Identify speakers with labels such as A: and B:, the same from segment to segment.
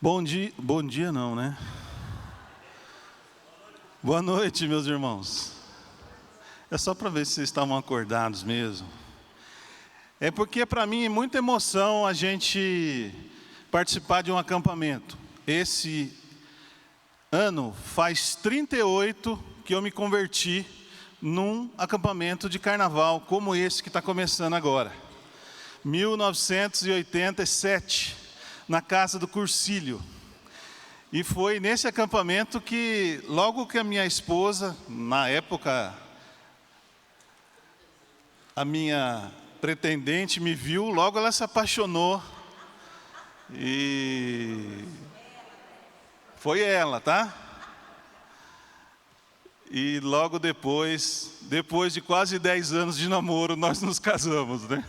A: Bom dia não, né? Boa noite, meus irmãos. É só para ver se vocês estavam acordados mesmo. É porque para mim é muita emoção a gente participar de um acampamento. Esse ano faz 38 que eu me converti num acampamento de carnaval como esse que está começando agora. 1987. Na casa do Curcílio. E foi nesse acampamento que, logo que a minha esposa, na época, a minha pretendente me viu, logo ela se apaixonou. E foi ela, tá? E logo depois de quase 10 anos de namoro, nós nos casamos, né?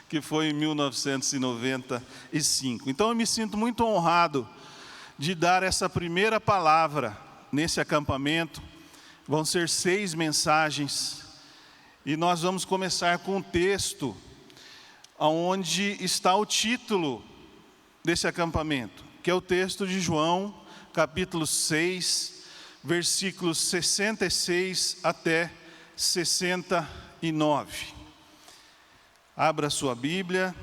A: Que foi em 1995. Então eu me sinto muito honrado de dar essa primeira palavra nesse acampamento. Vão ser 6 mensagens e nós vamos começar com um texto onde está o título desse acampamento, que é o texto de João, capítulo 6, versículos 66 até 69. Abra sua Bíblia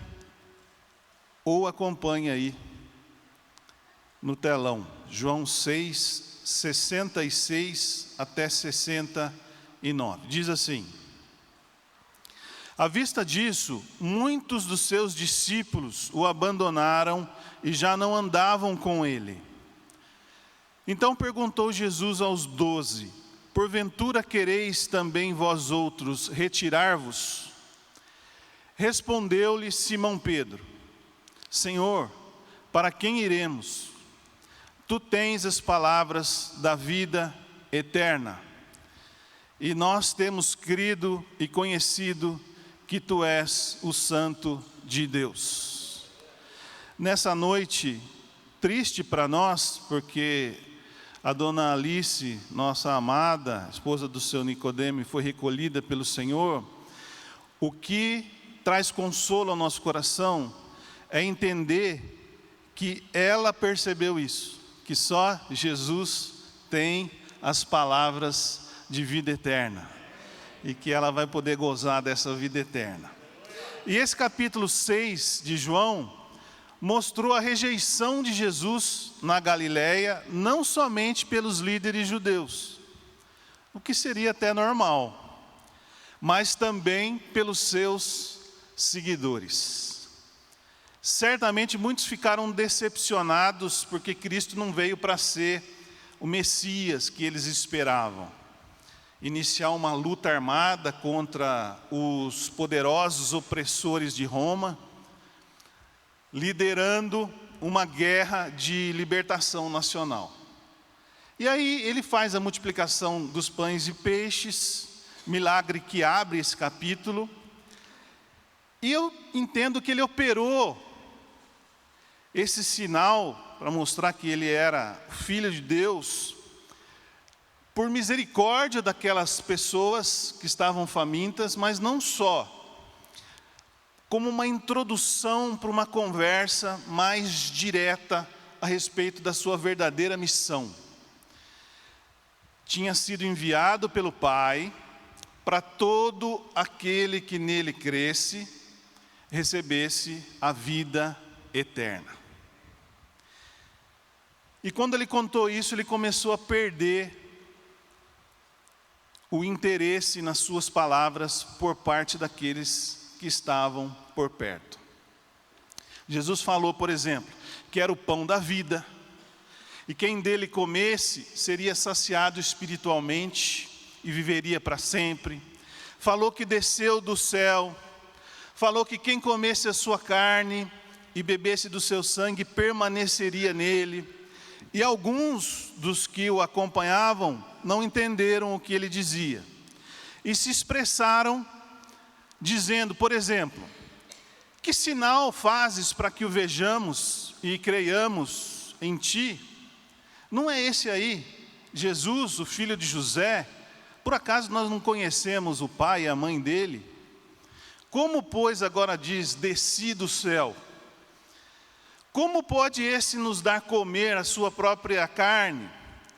A: ou acompanhe aí no telão. João 6, 66 até 69. Diz assim: à vista disso, muitos dos seus discípulos o abandonaram e já não andavam com ele. Então perguntou Jesus aos 12: porventura quereis também vós outros retirar-vos? Respondeu-lhe Simão Pedro: Senhor, para quem iremos? Tu tens as palavras da vida eterna. E nós temos crido e conhecido que Tu és o Santo de Deus. Nessa noite, triste para nós, porque a dona Alice, nossa amada, esposa do seu Nicodemo, foi recolhida pelo Senhor. O que traz consolo ao nosso coração é entender que ela percebeu isso, que só Jesus tem as palavras de vida eterna e que ela vai poder gozar dessa vida eterna. E esse capítulo 6 de João mostrou a rejeição de Jesus na Galileia, não somente pelos líderes judeus, o que seria até normal, mas também pelos seus seguidores. Certamente muitos ficaram decepcionados porque Cristo não veio para ser o Messias que eles esperavam. Iniciar uma luta armada contra os poderosos opressores de Roma, liderando uma guerra de libertação nacional. E aí ele faz a multiplicação dos pães e peixes, milagre que abre esse capítulo. E eu entendo que ele operou esse sinal para mostrar que ele era filho de Deus, por misericórdia daquelas pessoas que estavam famintas, mas não só, como uma introdução para uma conversa mais direta a respeito da sua verdadeira missão. Tinha sido enviado pelo Pai para todo aquele que nele cresce, recebesse a vida eterna. E quando ele contou isso, ele começou a perder o interesse nas suas palavras por parte daqueles que estavam por perto. Jesus falou, por exemplo, que era o pão da vida, e quem dele comesse seria saciado espiritualmente e viveria para sempre. Falou que desceu do céu. Falou que quem comesse a sua carne e bebesse do seu sangue permaneceria nele. E alguns dos que o acompanhavam não entenderam o que ele dizia. E se expressaram dizendo, por exemplo: que sinal fazes para que o vejamos e creiamos em ti? Não é esse aí, Jesus, o filho de José? Por acaso nós não conhecemos o pai e a mãe dele? Como, pois, agora diz, desci do céu? Como pode esse nos dar comer a sua própria carne?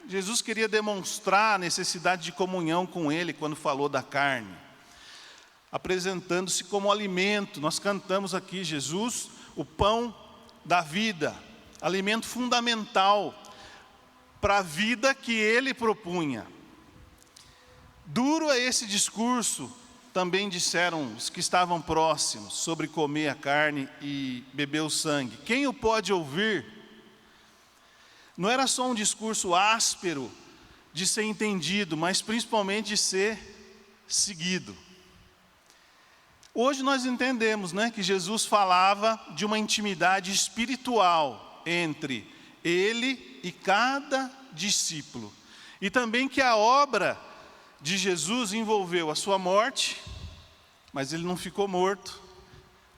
A: Jesus queria demonstrar a necessidade de comunhão com ele quando falou da carne, apresentando-se como alimento. Nós cantamos aqui, Jesus, o pão da vida, alimento fundamental para a vida que ele propunha. Duro é esse discurso, também disseram os que estavam próximos, sobre comer a carne e beber o sangue. Quem o pode ouvir? Não era só um discurso áspero de ser entendido, mas principalmente de ser seguido. Hoje nós entendemos, que Jesus falava de uma intimidade espiritual entre ele e cada discípulo. E também que a obra de Jesus envolveu a sua morte, mas ele não ficou morto,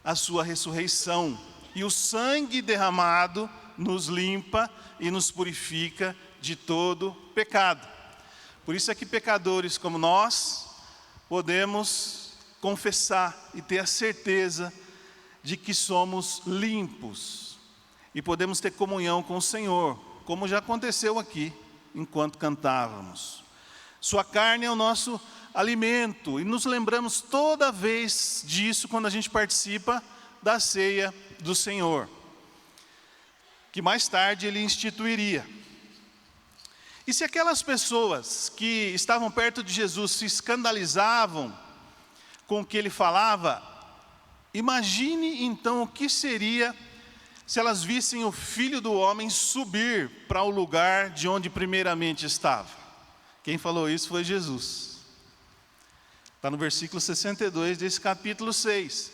A: a sua ressurreição. E o sangue derramado nos limpa e nos purifica de todo pecado. Por isso é que pecadores como nós podemos confessar e ter a certeza de que somos limpos e podemos ter comunhão com o Senhor, como já aconteceu aqui enquanto cantávamos. Sua carne é o nosso alimento e nos lembramos toda vez disso quando a gente participa da ceia do Senhor, que mais tarde ele instituiria. E se aquelas pessoas que estavam perto de Jesus se escandalizavam com o que ele falava, imagine então o que seria se elas vissem o Filho do Homem subir para o lugar de onde primeiramente estava. Quem falou isso foi Jesus. Está no versículo 62 desse capítulo 6.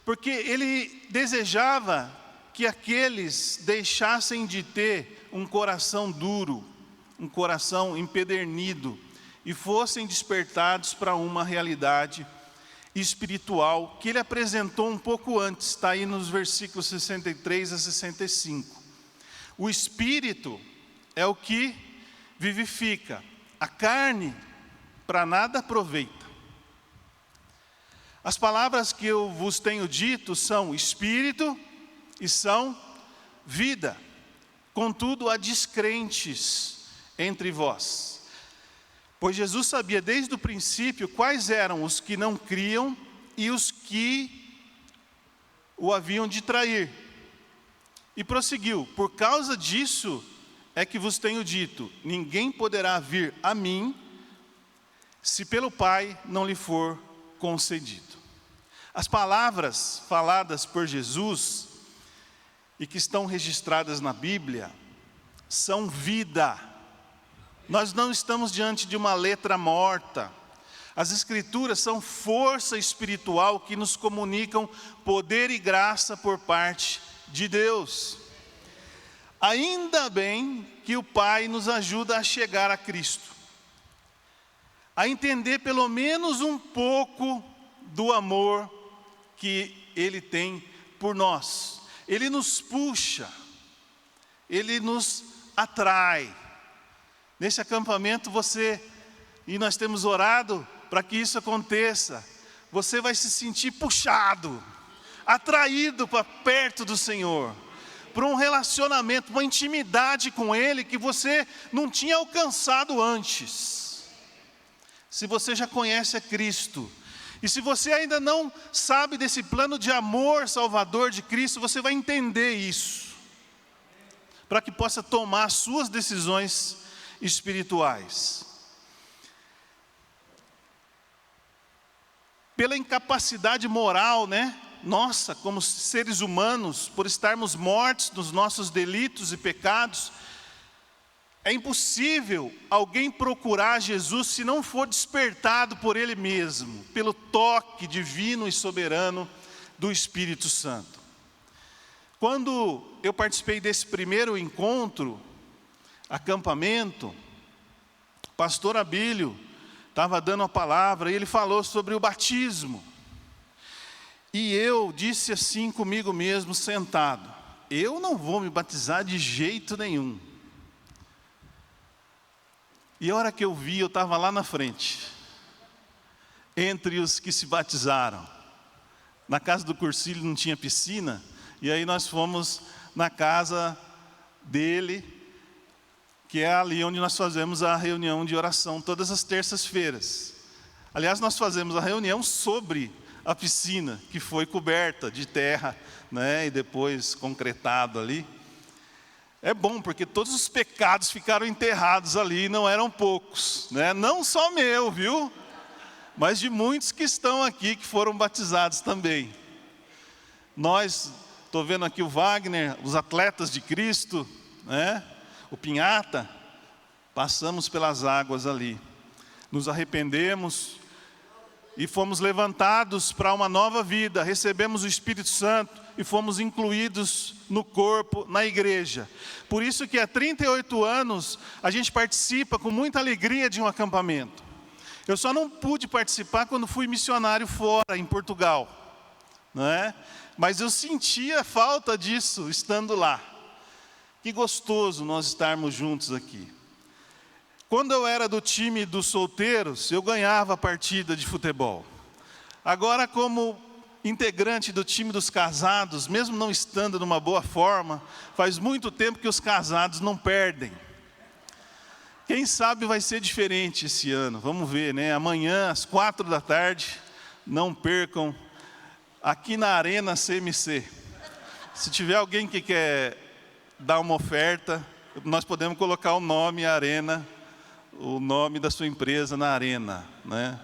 A: Porque ele desejava que aqueles deixassem de ter um coração duro, um coração empedernido, e fossem despertados para uma realidade espiritual que ele apresentou um pouco antes, está aí nos versículos 63 a 65. O Espírito é o que vivifica, a carne para nada aproveita. As palavras que eu vos tenho dito são Espírito e são vida. Contudo, há descrentes entre vós. Pois Jesus sabia desde o princípio quais eram os que não criam e os que o haviam de trair. E prosseguiu: por causa disso é que vos tenho dito, ninguém poderá vir a mim, se pelo Pai não lhe for concedido. As palavras faladas por Jesus e que estão registradas na Bíblia são vida. Nós não estamos diante de uma letra morta. As Escrituras são força espiritual que nos comunicam poder e graça por parte de Deus. Ainda bem que o Pai nos ajuda a chegar a Cristo, a entender pelo menos um pouco do amor que Ele tem por nós. Ele nos puxa, Ele nos atrai. Nesse acampamento e nós temos orado para que isso aconteça, você vai se sentir puxado, atraído para perto do Senhor, para um relacionamento, uma intimidade com Ele que você não tinha alcançado antes. Se você já conhece a Cristo, e se você ainda não sabe desse plano de amor salvador de Cristo, você vai entender isso, para que possa tomar suas decisões espirituais. Pela incapacidade moral, nossa, como seres humanos, por estarmos mortos nos nossos delitos e pecados, é impossível alguém procurar Jesus se não for despertado por Ele mesmo, pelo toque divino e soberano do Espírito Santo. Quando eu participei desse primeiro encontro, acampamento, pastor Abílio estava dando a palavra e ele falou sobre o batismo. E eu disse assim comigo mesmo, sentado: eu não vou me batizar de jeito nenhum. E a hora que eu vi, eu estava lá na frente, entre os que se batizaram. Na casa do Cursilho não tinha piscina, e aí nós fomos na casa dele, que é ali onde nós fazemos a reunião de oração todas as terças-feiras. Aliás, nós fazemos a reunião sobre a piscina, que foi coberta de terra, né, e depois concretado ali. É bom, porque todos os pecados ficaram enterrados ali, não eram poucos, né? Não só meu, viu? Mas de muitos que estão aqui, que foram batizados também. Nós, estou vendo aqui o Wagner, os atletas de Cristo, né? O Pinhata, passamos pelas águas ali. Nos arrependemos e fomos levantados para uma nova vida, recebemos o Espírito Santo e fomos incluídos no corpo, na igreja. Por isso que há 38 anos a gente participa com muita alegria de um acampamento. Eu só não pude participar quando fui missionário fora, em Portugal, né? Mas eu sentia falta disso estando lá. Que gostoso nós estarmos juntos aqui. Quando eu era do time dos solteiros, eu ganhava a partida de futebol. Agora, como integrante do time dos casados, mesmo não estando numa boa forma, faz muito tempo que os casados não perdem. Quem sabe vai ser diferente esse ano, vamos ver, né? Amanhã, às 4h, não percam, aqui na Arena CMC. Se tiver alguém que quer dar uma oferta, nós podemos colocar o nome Arena, o nome da sua empresa na Arena, né?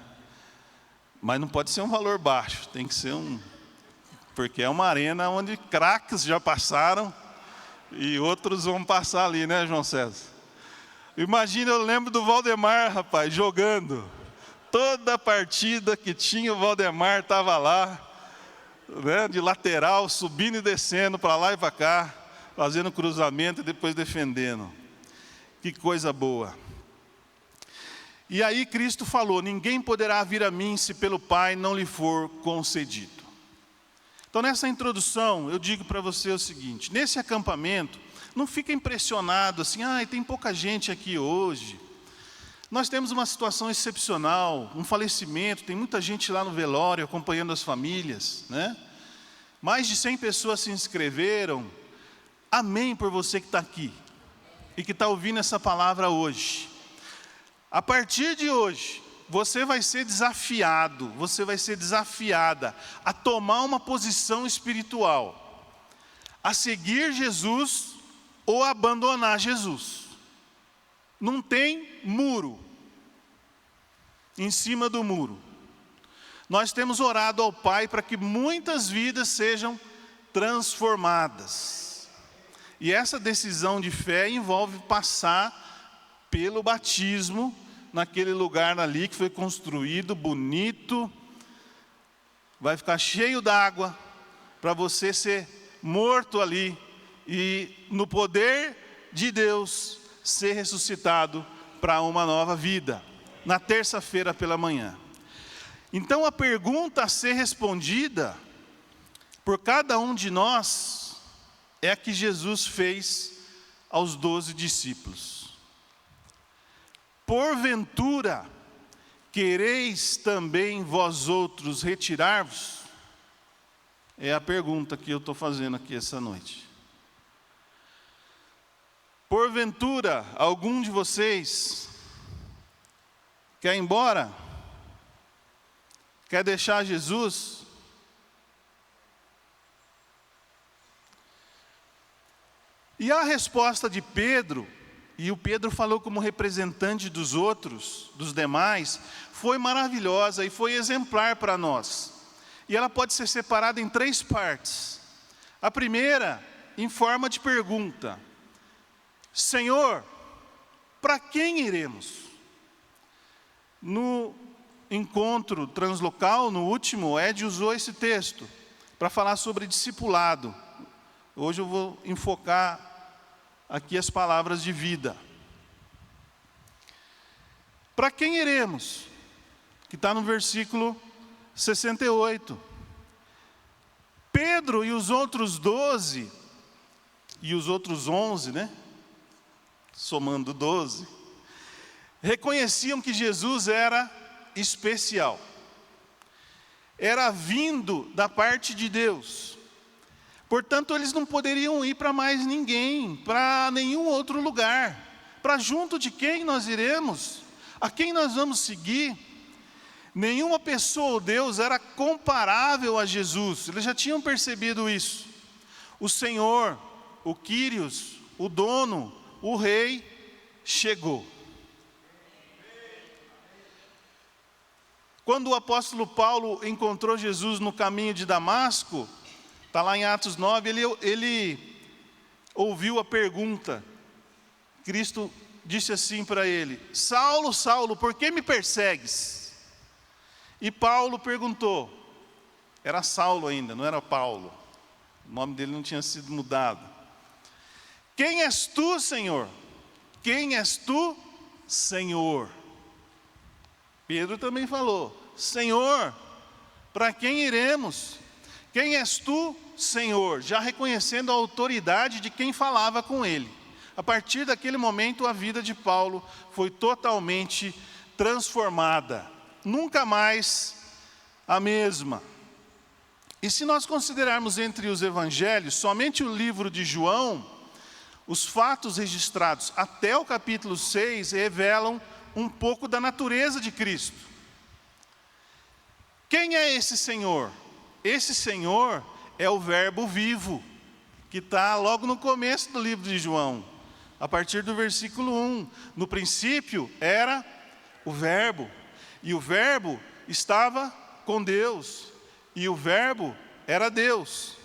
A: Mas não pode ser um valor baixo, tem que ser porque é uma arena onde craques já passaram e outros vão passar ali, né, João César? Imagina, eu lembro do Valdemar, rapaz, jogando. Toda partida que tinha o Valdemar estava lá, né, de lateral, subindo e descendo para lá e para cá, fazendo cruzamento e depois defendendo. Que coisa boa. E aí Cristo falou: ninguém poderá vir a mim se pelo Pai não lhe for concedido. Então nessa introdução eu digo para você o seguinte: nesse acampamento, não fica impressionado assim, tem pouca gente aqui hoje. Nós temos uma situação excepcional, um falecimento, tem muita gente lá no velório acompanhando as famílias, né? Mais de 100 pessoas se inscreveram. Amém por você que está aqui e que está ouvindo essa palavra hoje. A partir de hoje, você vai ser desafiado, você vai ser desafiada a tomar uma posição espiritual, a seguir Jesus ou abandonar Jesus. Não tem muro em cima do muro. Nós temos orado ao Pai para que muitas vidas sejam transformadas. E essa decisão de fé envolve passar pelo batismo, naquele lugar ali que foi construído, bonito, vai ficar cheio d'água, para você ser morto ali, e no poder de Deus, ser ressuscitado para uma nova vida, na terça-feira pela manhã. Então a pergunta a ser respondida, por cada um de nós, é a que Jesus fez aos 12 discípulos. Porventura, quereis também vós outros retirar-vos? É a pergunta que eu estou fazendo aqui essa noite. Porventura, algum de vocês quer ir embora? Quer deixar Jesus? E a resposta de Pedro, e o Pedro falou como representante dos outros, dos demais, foi maravilhosa e foi exemplar para nós. E ela pode ser separada em 3 partes. A primeira, em forma de pergunta: Senhor, para quem iremos? No encontro translocal, no último, o Ed usou esse texto para falar sobre discipulado. Hoje eu vou enfocar aqui as palavras de vida. Para quem iremos? Que está no versículo 68. Pedro e os outros 12, e os outros 11, né? Somando 12, reconheciam que Jesus era especial. Era vindo da parte de Deus. Portanto, eles não poderiam ir para mais ninguém, para nenhum outro lugar. Para junto de quem nós iremos? A quem nós vamos seguir? Nenhuma pessoa ou Deus era comparável a Jesus. Eles já tinham percebido isso. O Senhor, o Quírios, o dono, o rei, chegou. Quando o apóstolo Paulo encontrou Jesus no caminho de Damasco, está lá em Atos 9, ele ouviu a pergunta. Cristo disse assim para ele: Saulo, Saulo, por que me persegues? E Paulo perguntou, era Saulo ainda, não era Paulo, o nome dele não tinha sido mudado. Quem és tu, Senhor? Quem és tu, Senhor? Pedro também falou, Senhor, para quem iremos? Quem és tu, Senhor? Já reconhecendo a autoridade de quem falava com ele. A partir daquele momento, a vida de Paulo foi totalmente transformada. Nunca mais a mesma. E se nós considerarmos entre os evangelhos, somente o livro de João, os fatos registrados até o capítulo 6 revelam um pouco da natureza de Cristo. Quem é esse Senhor? Esse Senhor é o Verbo vivo, que está logo no começo do livro de João, a partir do versículo 1. No princípio era o Verbo, e o Verbo estava com Deus, e o Verbo era Deus.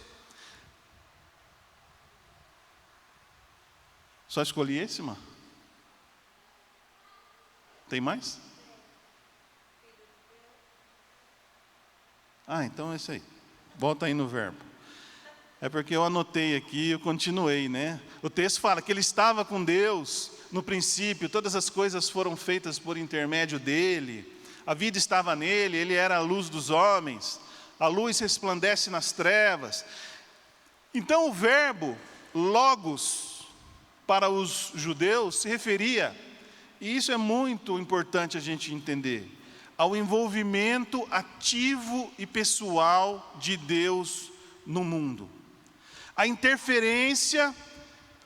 A: Só escolhi esse, mano? Tem mais? Então é isso aí. Volta aí no verbo. É porque eu anotei aqui e eu continuei, né? O texto fala que ele estava com Deus no princípio, todas as coisas foram feitas por intermédio dele, a vida estava nele, ele era a luz dos homens, a luz resplandece nas trevas. Então o verbo, logos, para os judeus, se referia, e isso é muito importante a gente entender, ao envolvimento ativo e pessoal de Deus no mundo. A interferência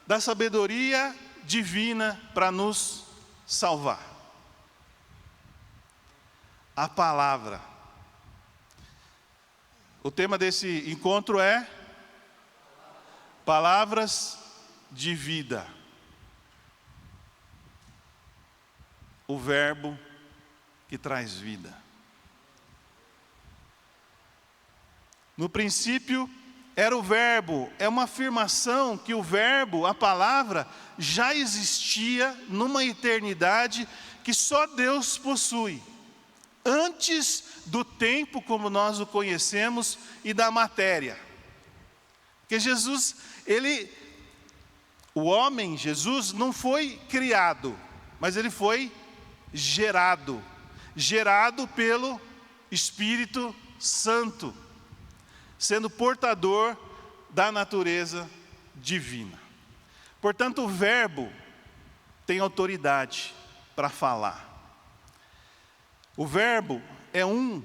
A: da sabedoria divina para nos salvar. A palavra. O tema desse encontro é palavras de vida. O verbo que traz vida. No princípio era o verbo, é uma afirmação que o verbo, a palavra, já existia numa eternidade que só Deus possui, antes do tempo como nós o conhecemos e da matéria. Porque Jesus, o homem, Jesus, não foi criado, mas ele foi gerado pelo Espírito Santo, sendo portador da natureza divina. Portanto, o verbo tem autoridade para falar. O verbo é um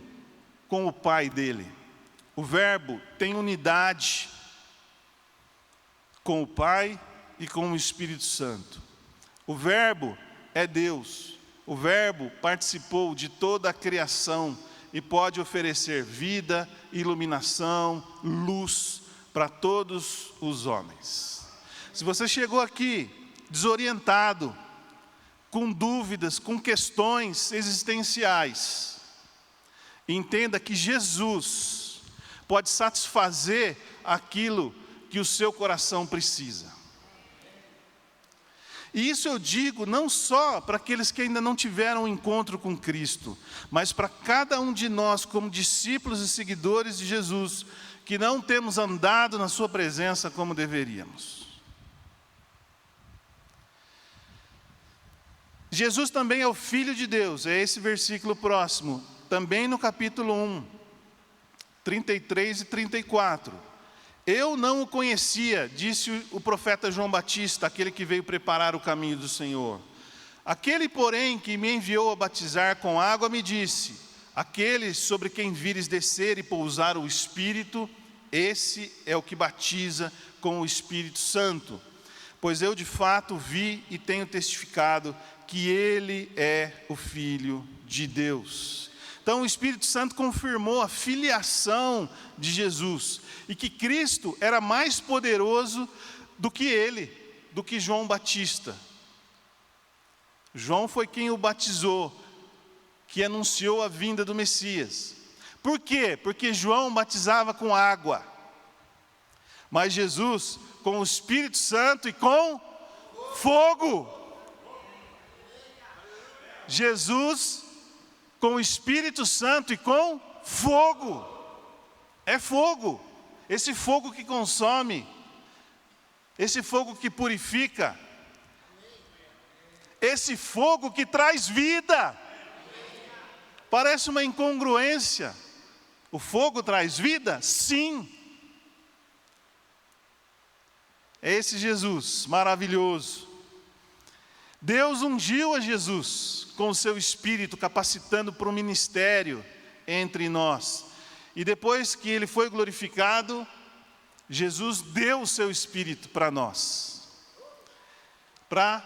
A: com o Pai dele. O verbo tem unidade com o Pai e com o Espírito Santo. O verbo é Deus. O verbo participou de toda a criação e pode oferecer vida, iluminação, luz para todos os homens. Se você chegou aqui desorientado, com dúvidas, com questões existenciais, entenda que Jesus pode satisfazer aquilo que o seu coração precisa. E isso eu digo não só para aqueles que ainda não tiveram um encontro com Cristo, mas para cada um de nós como discípulos e seguidores de Jesus, que não temos andado na sua presença como deveríamos. Jesus também é o Filho de Deus, é esse versículo próximo, também no capítulo 1, 33 e 34. Eu não o conhecia, disse o profeta João Batista, aquele que veio preparar o caminho do Senhor. Aquele, porém, que me enviou a batizar com água, me disse: aquele sobre quem vires descer e pousar o Espírito, esse é o que batiza com o Espírito Santo. Pois eu de fato vi e tenho testificado que ele é o Filho de Deus. Então o Espírito Santo confirmou a filiação de Jesus e que Cristo era mais poderoso do que ele, do que João Batista. João foi quem o batizou, que anunciou a vinda do Messias. Por quê? Porque João batizava com água, mas Jesus com o Espírito Santo e com fogo. Jesus com o Espírito Santo e com fogo. É fogo. Esse fogo que consome. Esse fogo que purifica. Esse fogo que traz vida. Parece uma incongruência. O fogo traz vida? Sim. É esse Jesus maravilhoso. Deus ungiu a Jesus com o seu Espírito, capacitando para o ministério entre nós. E depois que ele foi glorificado, Jesus deu o seu Espírito para nós, para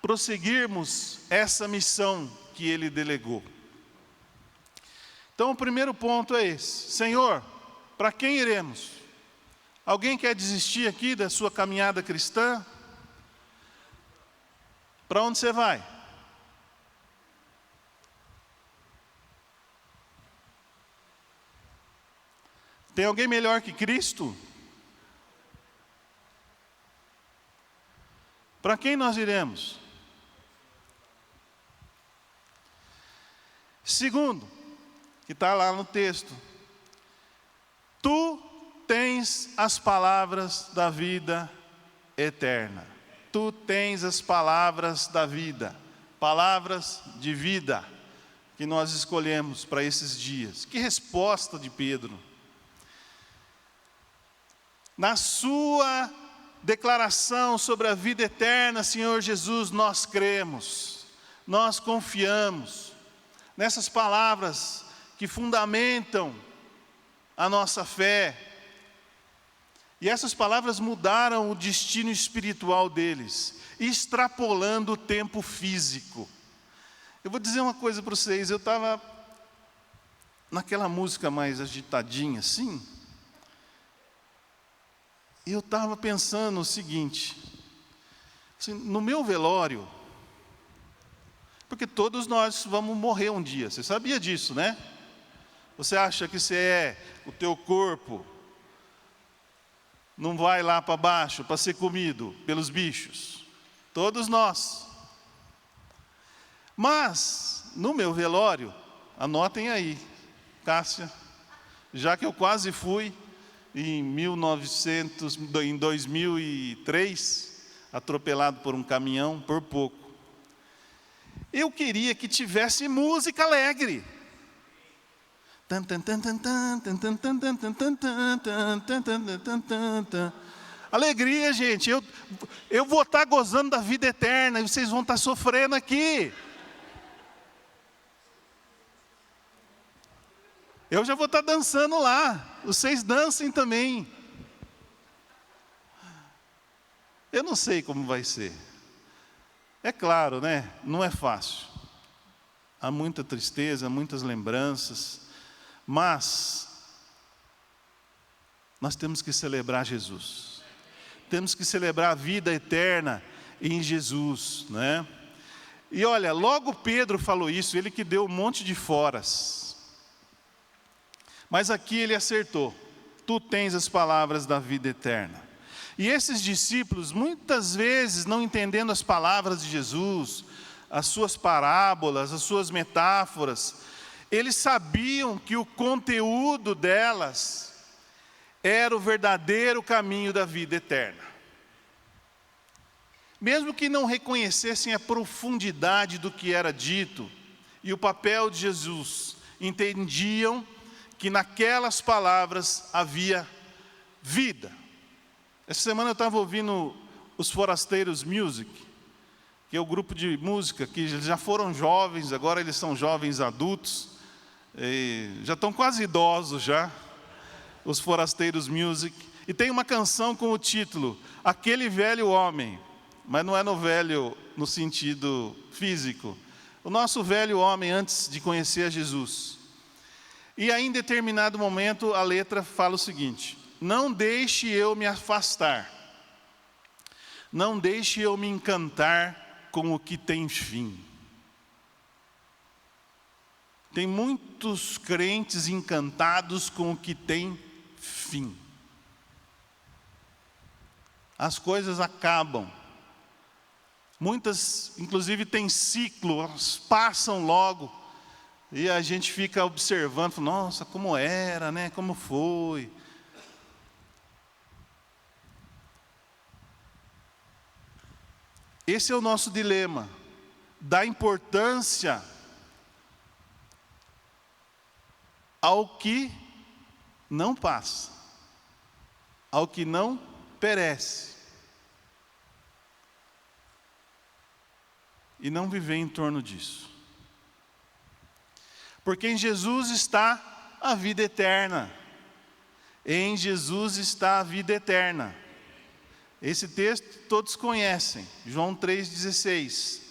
A: prosseguirmos essa missão que ele delegou. Então o primeiro ponto é esse: Senhor, para quem iremos? Alguém quer desistir aqui da sua caminhada cristã? Para onde você vai? Tem alguém melhor que Cristo? Para quem nós iremos? Segundo, que está lá no texto, tu tens as palavras da vida eterna. Tu tens as palavras da vida, palavras de vida, que nós escolhemos para esses dias. Que resposta de Pedro! Na sua declaração sobre a vida eterna, Senhor Jesus, nós cremos, nós confiamos nessas palavras que fundamentam a nossa fé. E essas palavras mudaram o destino espiritual deles, extrapolando o tempo físico. Eu vou dizer uma coisa para vocês, eu estava naquela música mais agitadinha assim, e eu estava pensando o seguinte, assim, no meu velório, porque todos nós vamos morrer um dia, você sabia disso, né? Você acha que você é o teu corpo, não vai lá para baixo para ser comido pelos bichos? Todos nós. Mas, no meu velório, anotem aí, Cássia, já que eu quase fui em 2003, atropelado por um caminhão por pouco. Eu queria que tivesse música alegre. Alegria, gente. Eu vou estar gozando da vida eterna e vocês vão estar sofrendo aqui. Eu já vou estar dançando lá. Vocês dancem também. Eu não sei como vai ser. É claro, né? Não é fácil. Há muita tristeza, muitas lembranças. Mas nós temos que celebrar Jesus. Temos que celebrar a vida eterna em Jesus, né? E olha, logo Pedro falou isso, ele que deu um monte de foras. Mas aqui ele acertou. Tu tens as palavras da vida eterna. E esses discípulos, muitas vezes, não entendendo as palavras de Jesus, as suas parábolas, as suas metáforas, eles sabiam que o conteúdo delas era o verdadeiro caminho da vida eterna. Mesmo que não reconhecessem a profundidade do que era dito e o papel de Jesus, entendiam que naquelas palavras havia vida. Essa semana eu estava ouvindo os Forasteiros Music, que é o grupo de música que já foram jovens, agora eles são jovens adultos, já estão quase idosos já. os Forasteiros Music, e tem uma canção com o título Aquele Velho Homem, mas não é no velho no sentido físico, o nosso velho homem antes de conhecer a Jesus. E aí, em determinado momento, a letra fala o seguinte: não deixe eu me afastar, não deixe eu me encantar com o que tem fim. Tem muitos crentes encantados com o que tem fim. As coisas acabam. Muitas, inclusive, têm ciclo, elas passam logo. E a gente fica observando, fala, nossa, como era, né? Como foi. Esse é o nosso dilema, dar importância ao que não passa, ao que não perece, e não viver em torno disso. Porque em Jesus está a vida eterna. Em Jesus está a vida eterna. Esse texto todos conhecem, João 3,16.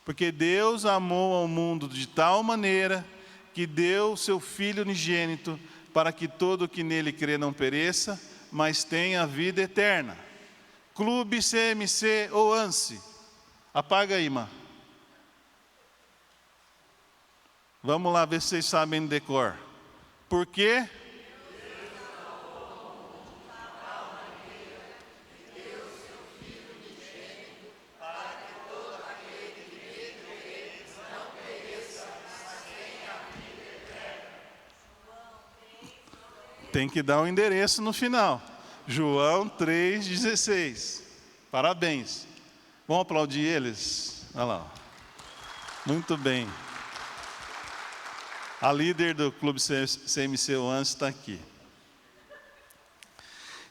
A: Porque Deus amou ao mundo de tal maneira que deu seu Filho unigênito, para que todo o que nele crê não pereça, mas tenha a vida eterna. Clube, CMC ou ANSI. Apaga aí, irmã. Vamos lá ver se vocês sabem de decor. Por quê? Tem que dar o endereço no final. João 3,16. Parabéns. Vamos aplaudir eles? Olha lá. Muito bem. A líder do Clube CMC Oans está aqui.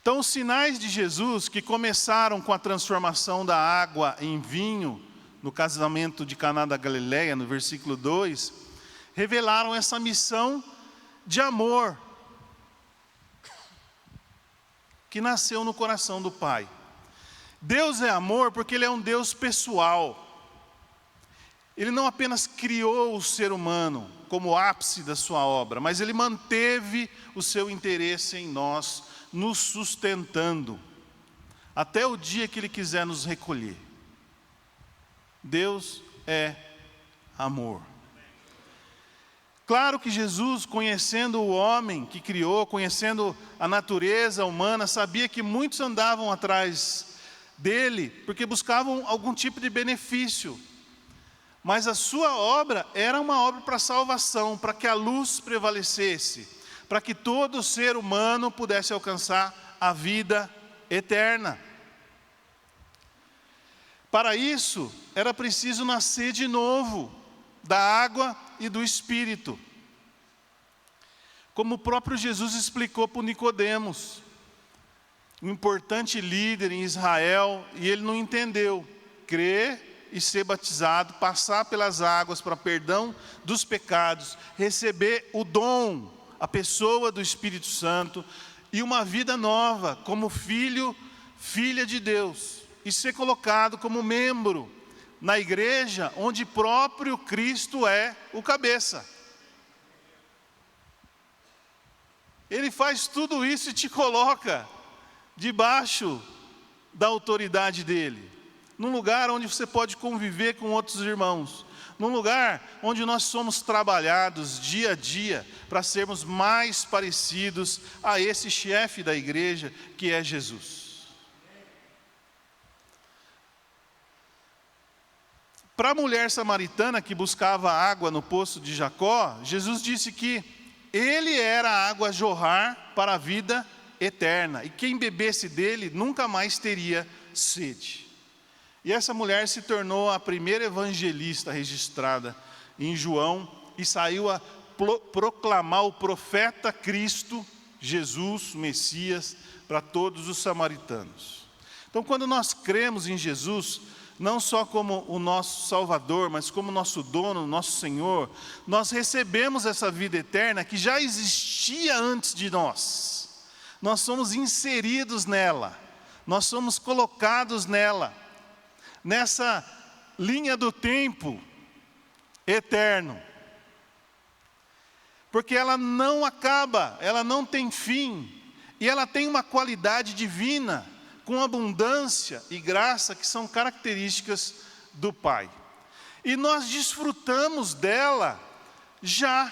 A: Então, os sinais de Jesus que começaram com a transformação da água em vinho, no casamento de Caná da Galileia, no versículo 2, revelaram essa missão de amor que nasceu no coração do Pai. Deus é amor porque Ele é um Deus pessoal. Ele não apenas criou o ser humano como ápice da sua obra, mas Ele manteve o seu interesse em nós, nos sustentando, até o dia que Ele quiser nos recolher. Deus é amor. Claro que Jesus, conhecendo o homem que criou, conhecendo a natureza humana, sabia que muitos andavam atrás dele, porque buscavam algum tipo de benefício. Mas a sua obra era uma obra para salvação, para que a luz prevalecesse, para que todo ser humano pudesse alcançar a vida eterna. Para isso, era preciso nascer de novo, da água e do Espírito. Como o próprio Jesus explicou para o Nicodemos, um importante líder em Israel, e ele não entendeu. Crer e ser batizado, passar pelas águas para perdão dos pecados, receber o dom, a pessoa do Espírito Santo, e uma vida nova, como filho, filha de Deus, e ser colocado como membro na igreja, onde próprio Cristo é o cabeça. Ele faz tudo isso e te coloca debaixo da autoridade dele, num lugar onde você pode conviver com outros irmãos, num lugar onde nós somos trabalhados dia a dia para sermos mais parecidos a esse chefe da igreja que é Jesus. Para a mulher samaritana que buscava água no poço de Jacó, Jesus disse que ele era a água a jorrar para a vida eterna, e quem bebesse dele nunca mais teria sede. E essa mulher se tornou a primeira evangelista registrada em João, e saiu a proclamar o profeta Cristo, Jesus, o Messias, para todos os samaritanos. Então, quando nós cremos em Jesus, não só como o nosso Salvador, mas como nosso dono, nosso Senhor, nós recebemos essa vida eterna que já existia antes de nós. Nós somos inseridos nela, nós somos colocados nela, nessa linha do tempo eterno. Porque ela não acaba, ela não tem fim, e ela tem uma qualidade divina, com abundância e graça, que são características do Pai. E nós desfrutamos dela já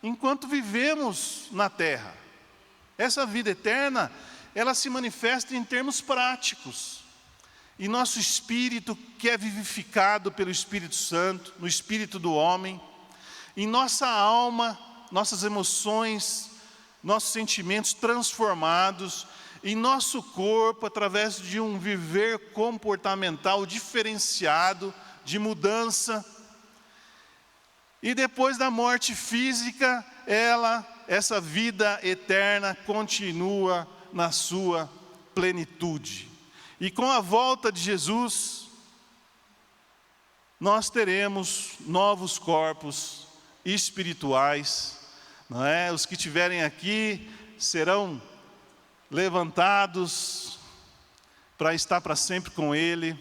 A: enquanto vivemos na terra. Essa vida eterna, ela se manifesta em termos práticos. E nosso espírito, que é vivificado pelo Espírito Santo, no espírito do homem, em nossa alma, nossas emoções, nossos sentimentos transformados, em nosso corpo, através de um viver comportamental diferenciado, de mudança. E depois da morte física, essa vida eterna continua na sua plenitude. E com a volta de Jesus, nós teremos novos corpos espirituais, não é? Os que estiverem aqui serão levantados para estar para sempre com Ele,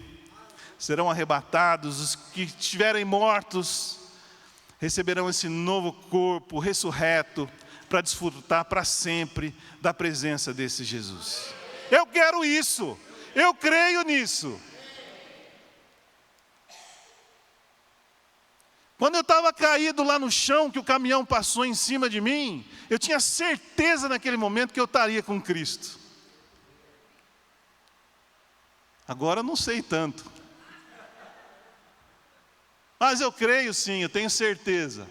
A: serão arrebatados. Os que estiverem mortos receberão esse novo corpo ressurreto para desfrutar para sempre da presença desse Jesus. Eu quero isso, eu creio nisso. Quando eu estava caído lá no chão, que o caminhão passou em cima de mim, eu tinha certeza naquele momento que eu estaria com Cristo. Agora eu não sei tanto. Mas eu creio sim, eu tenho certeza.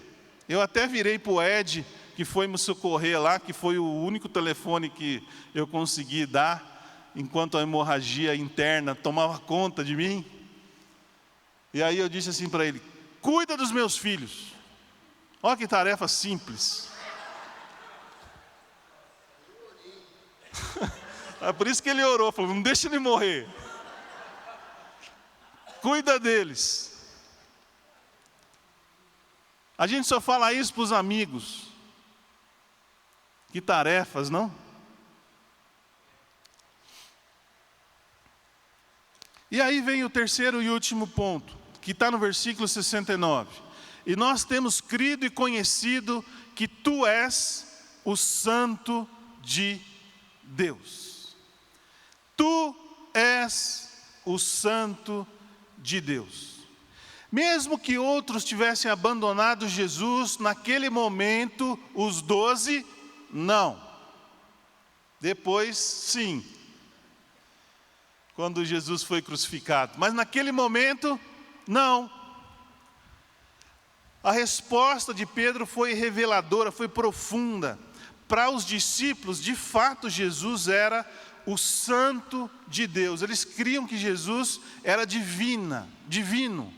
A: Eu até virei para o Ed, que foi me socorrer lá, que foi o único telefone que eu consegui dar, enquanto a hemorragia interna tomava conta de mim. E aí eu disse assim para ele: cuida dos meus filhos. Olha que tarefa simples. É por isso que ele orou, falou: não deixa ele morrer. Cuida deles. A gente só fala isso para os amigos. Que tarefas, não? E aí vem o terceiro e último ponto, que está no versículo 69. E nós temos crido e conhecido que Tu és o Santo de Deus. Tu és o Santo de Deus. Mesmo que outros tivessem abandonado Jesus, naquele momento, os 12, não. Depois, sim. Quando Jesus foi crucificado. Mas naquele momento, não. A resposta de Pedro foi reveladora, foi profunda. Para os discípulos, de fato, Jesus era o Santo de Deus. Eles criam que Jesus era divino.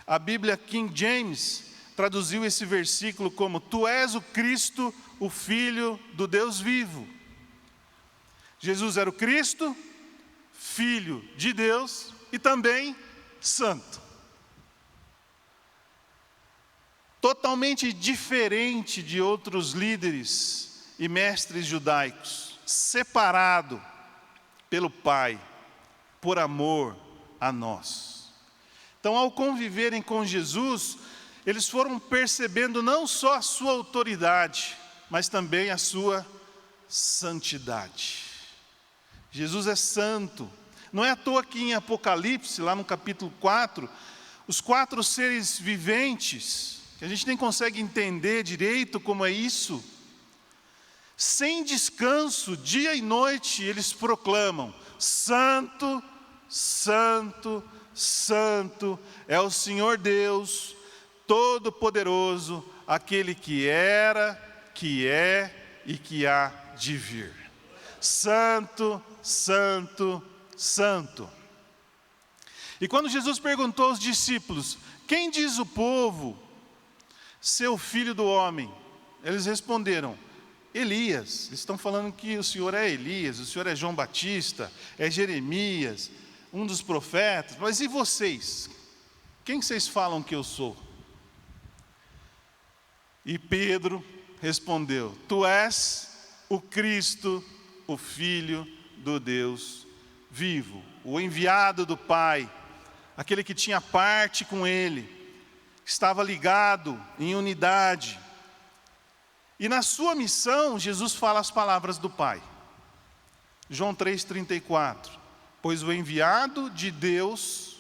A: A Bíblia King James traduziu esse versículo como: Tu és o Cristo, o Filho do Deus vivo. Jesus era o Cristo, Filho de Deus e também Santo. Totalmente diferente de outros líderes e mestres judaicos, separado pelo Pai, por amor a nós. Então, ao conviverem com Jesus, eles foram percebendo não só a sua autoridade, mas também a sua santidade. Jesus é santo. Não é à toa que em Apocalipse, lá no capítulo 4, os 4 seres viventes, que a gente nem consegue entender direito como é isso, sem descanso, dia e noite, eles proclamam: Santo, Santo, Santo é o Senhor Deus, Todo-Poderoso, aquele que era, que é e que há de vir. Santo, Santo, Santo. E quando Jesus perguntou aos discípulos: quem diz o povo ser o filho do homem? Eles responderam: Elias. Eles estão falando que o Senhor é Elias, o Senhor é João Batista, é Jeremias, um dos profetas. Mas e vocês? Quem vocês falam que eu sou? E Pedro respondeu: Tu és o Cristo, o Filho do Deus vivo, o enviado do Pai, aquele que tinha parte com Ele, estava ligado em unidade. E na sua missão, Jesus fala as palavras do Pai. João 3,34. Pois o enviado de Deus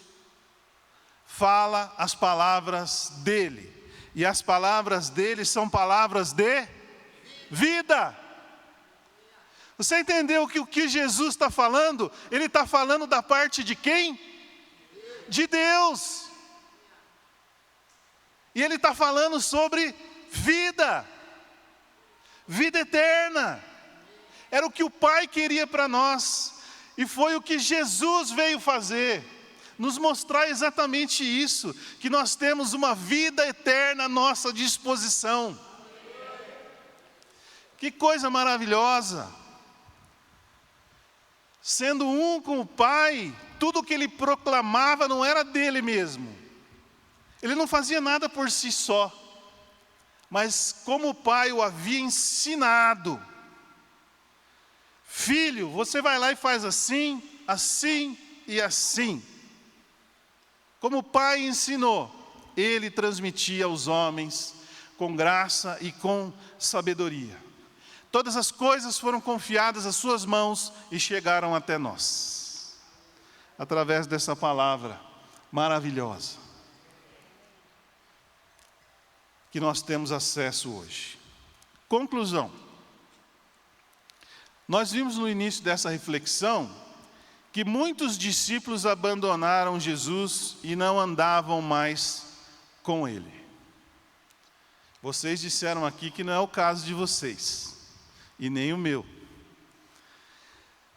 A: fala as palavras dele. E as palavras dele são palavras de vida. Você entendeu que o que Jesus está falando? Ele está falando da parte de quem? De Deus. E ele está falando sobre vida. Vida eterna. Era o que o Pai queria para nós. E foi o que Jesus veio fazer. Nos mostrar exatamente isso. Que nós temos uma vida eterna à nossa disposição. Que coisa maravilhosa. Sendo um com o Pai, tudo o que ele proclamava não era dele mesmo. Ele não fazia nada por si só. Mas como o Pai o havia ensinado. Filho, você vai lá e faz assim, assim e assim. Como o Pai ensinou, ele transmitia aos homens com graça e com sabedoria. Todas as coisas foram confiadas às suas mãos e chegaram até nós. Através dessa palavra maravilhosa. Que nós temos acesso hoje. Conclusão. Nós vimos no início dessa reflexão que muitos discípulos abandonaram Jesus e não andavam mais com Ele. Vocês disseram aqui que não é o caso de vocês, e nem o meu.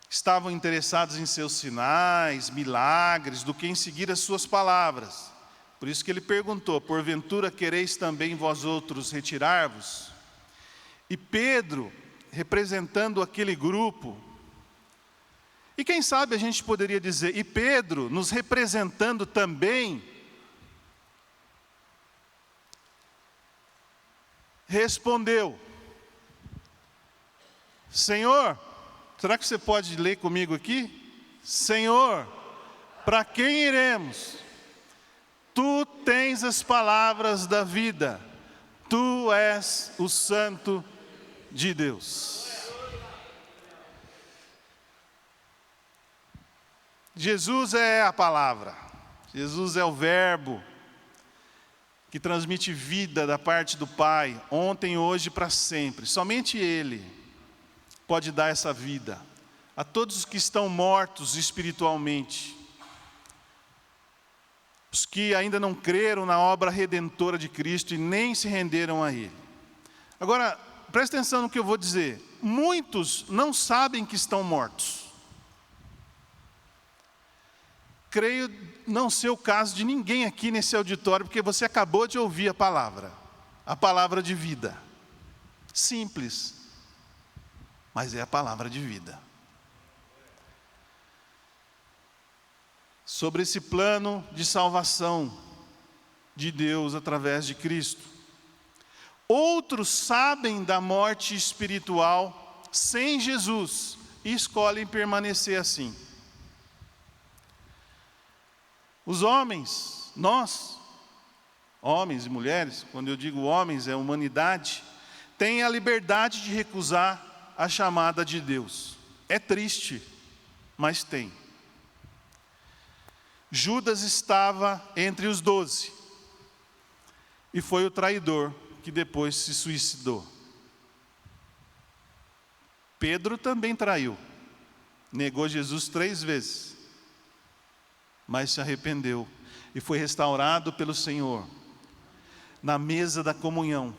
A: Estavam interessados em seus sinais, milagres, do que em seguir as suas palavras. Por isso que ele perguntou, porventura quereis também vós outros retirar-vos? E Pedro, representando aquele grupo, e quem sabe a gente poderia dizer, e Pedro nos representando também, respondeu, Senhor, será que você pode ler comigo aqui? Senhor, para quem iremos? Tu tens as palavras da vida, tu és o Santo de Deus. Jesus é a palavra, Jesus é o verbo que transmite vida da parte do Pai, ontem, hoje e para sempre. Somente Ele pode dar essa vida a todos os que estão mortos espiritualmente. Os que ainda não creram na obra redentora de Cristo e nem se renderam a Ele. Agora, presta atenção no que eu vou dizer. Muitos não sabem que estão mortos. Creio não ser o caso de ninguém aqui nesse auditório, porque você acabou de ouvir a palavra de vida. Simples, mas é a palavra de vida. Sobre esse plano de salvação de Deus através de Cristo. Outros sabem da morte espiritual sem Jesus e escolhem permanecer assim. Os homens, nós, homens e mulheres, quando eu digo homens, é a humanidade, têm a liberdade de recusar a chamada de Deus. É triste, mas tem. Judas estava entre os 12 e foi o traidor que depois se suicidou. Pedro também traiu, negou Jesus 3 vezes, mas se arrependeu e foi restaurado pelo Senhor na mesa da comunhão,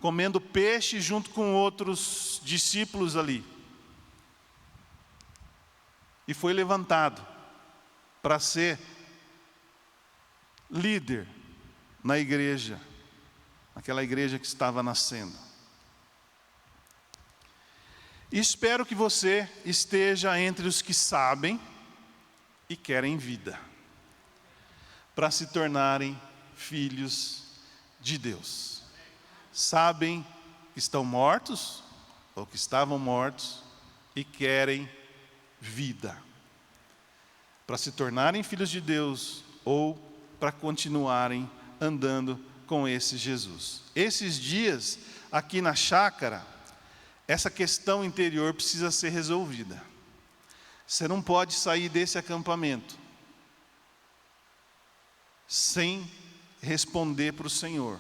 A: comendo peixe junto com outros discípulos ali, e foi levantado para ser líder na igreja, aquela igreja que estava nascendo. E espero que você esteja entre os que sabem e querem vida, para se tornarem filhos de Deus. Sabem que estão mortos, ou que estavam mortos e querem vida, para se tornarem filhos de Deus ou para continuarem andando com esse Jesus. Esses dias, aqui na chácara, essa questão interior precisa ser resolvida. Você não pode sair desse acampamento sem responder para o Senhor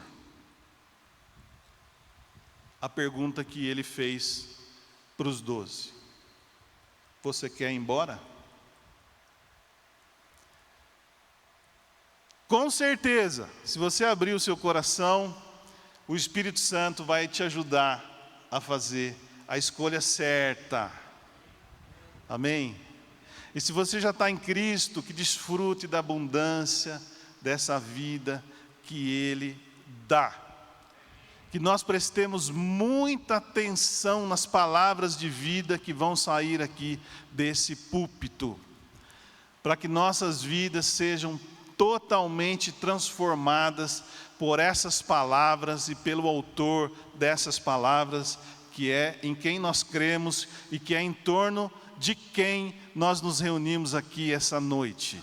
A: a pergunta que Ele fez para os 12. Você quer ir embora? Com certeza, se você abrir o seu coração, o Espírito Santo vai te ajudar a fazer a escolha certa. Amém? E se você já está em Cristo, que desfrute da abundância dessa vida que Ele dá. Que nós prestemos muita atenção nas palavras de vida que vão sair aqui desse púlpito, para que nossas vidas sejam totalmente transformadas por essas palavras e pelo autor dessas palavras, que é em quem nós cremos e que é em torno de quem nós nos reunimos aqui essa noite.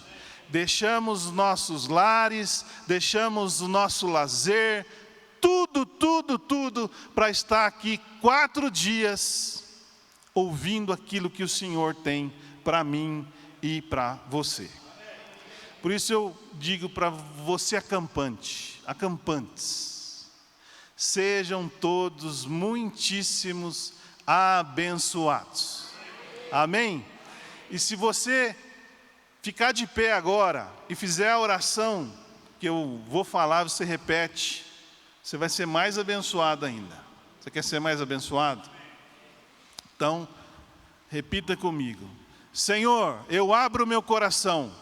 A: Deixamos os nossos lares, deixamos o nosso lazer, tudo para estar aqui 4 dias ouvindo aquilo que o Senhor tem para mim e para você. Por isso eu digo para você acampantes, sejam todos muitíssimos abençoados. Amém? E se você ficar de pé agora e fizer a oração que eu vou falar, você repete, você vai ser mais abençoado ainda. Você quer ser mais abençoado? Então, repita comigo. Senhor, eu abro o meu coração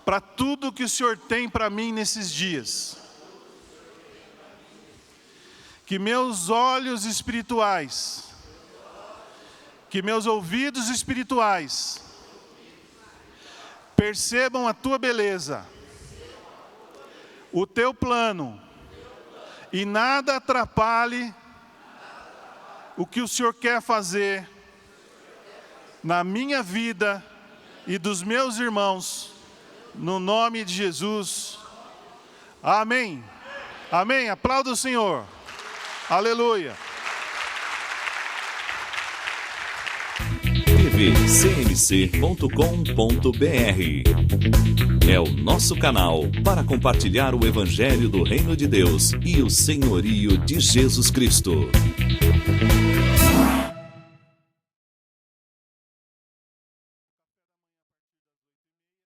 A: para tudo que o Senhor tem para mim nesses dias. Que meus olhos espirituais, que meus ouvidos espirituais percebam a tua beleza, o teu plano, e nada atrapalhe o que o Senhor quer fazer na minha vida e dos meus irmãos, no nome de Jesus. Amém. Amém. Aplauda o Senhor. Aleluia.
B: tvcmc.com.br é o nosso canal para compartilhar o Evangelho do Reino de Deus e o senhorio de Jesus Cristo.